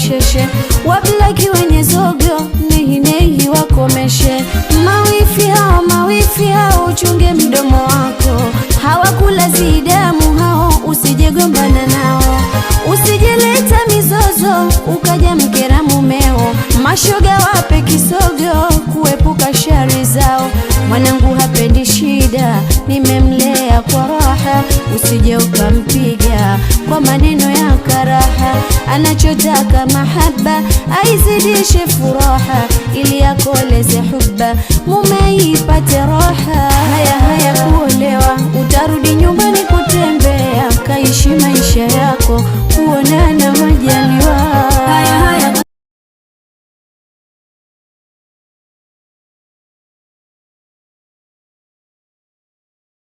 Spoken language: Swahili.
kasheshe, wablaki wenye zogo nehi nehi wakomeshe. Mawifi hao uchunge mdomo wako, hawakula zidamu hao, usijegombana nao. Usijeleta mizozo ukaja mkera mumeo, mashoga wape kisogo kuepuka shari zao. Mwanangu hapendi shida, nimemlea kwa raha, usije ukampiga kwa maneno ya karaha. Anachotaka mahaba, aizidishe furaha, ili akoleze hubba, mume ipate raha.